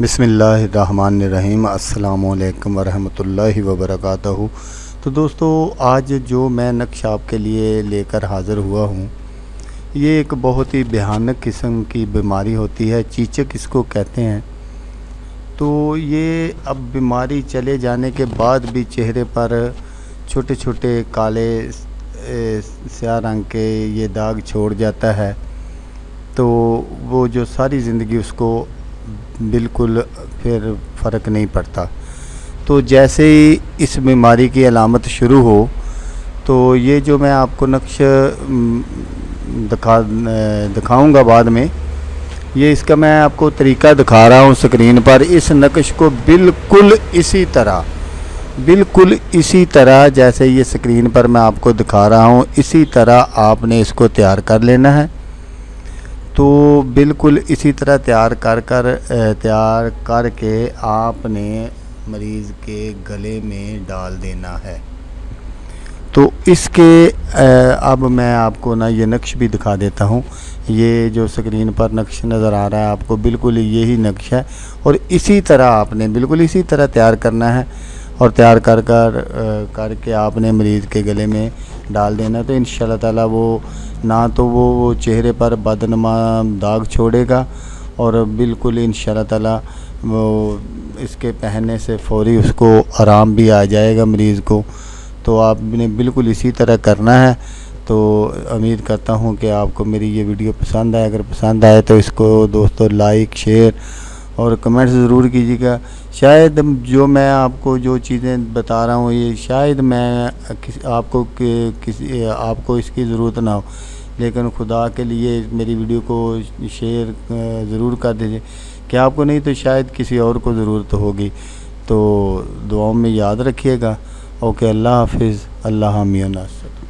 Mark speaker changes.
Speaker 1: بسم اللہ الرحمن الرحیم۔ السلام علیکم ورحمۃ اللہ وبرکاتہ۔ تو دوستو، آج جو میں نقش آپ کے لیے لے کر حاضر ہوا ہوں، یہ ایک بہت ہی بھیانک قسم کی بیماری ہوتی ہے، چیچک اس کو کہتے ہیں۔ تو یہ اب بیماری چلے جانے کے بعد بھی چہرے پر چھوٹے چھوٹے کالے سیاہ رنگ کے یہ داغ چھوڑ جاتا ہے، تو وہ جو ساری زندگی اس کو بالکل پھر فرق نہیں پڑتا۔ تو جیسے ہی اس بیماری کی علامت شروع ہو، تو یہ جو میں آپ کو نقش دکھاؤں گا بعد میں، یہ اس کا میں آپ کو طریقہ دکھا رہا ہوں اسکرین پر۔ اس نقش کو بالکل اسی طرح جیسے یہ اسکرین پر میں آپ کو دکھا رہا ہوں، اسی طرح آپ نے اس کو تیار کر لینا ہے۔ تو بالکل اسی طرح تیار کر کے آپ نے مریض کے گلے میں ڈال دینا ہے۔ تو اس کے اب میں آپ کو یہ نقش بھی دکھا دیتا ہوں۔ یہ جو اسکرین پر نقش نظر آ رہا ہے آپ کو، بالکل یہی نقش ہے، اور اسی طرح آپ نے بالکل اسی طرح تیار کرنا ہے، اور تیار کر کے آپ نے مریض کے گلے میں ڈال دینا ہے۔ تو انشاءاللہ تعالی وہ نہ تو وہ چہرے پر بدنما داغ چھوڑے گا، اور بالکل انشاءاللہ تعالی وہ اس کے پہننے سے فوری اس کو آرام بھی آ جائے گا مریض کو۔ تو آپ نے بالکل اسی طرح کرنا ہے۔ تو امید کرتا ہوں کہ آپ کو میری یہ ویڈیو پسند آئے۔ اگر پسند آئے تو اس کو دوستو لائک، شیئر اور کمنٹس ضرور کیجیے گا۔ شاید جو میں آپ کو جو چیزیں بتا رہا ہوں، یہ شاید میں آپ کو اس کی ضرورت نہ ہو، لیکن خدا کے لیے میری ویڈیو کو شیئر ضرور کر دیجیے، کہ آپ کو نہیں تو شاید کسی اور کو ضرورت ہوگی۔ تو دعاؤں میں یاد رکھیے گا۔ اوکے، اللہ حافظ، اللہ حامی و ناصر۔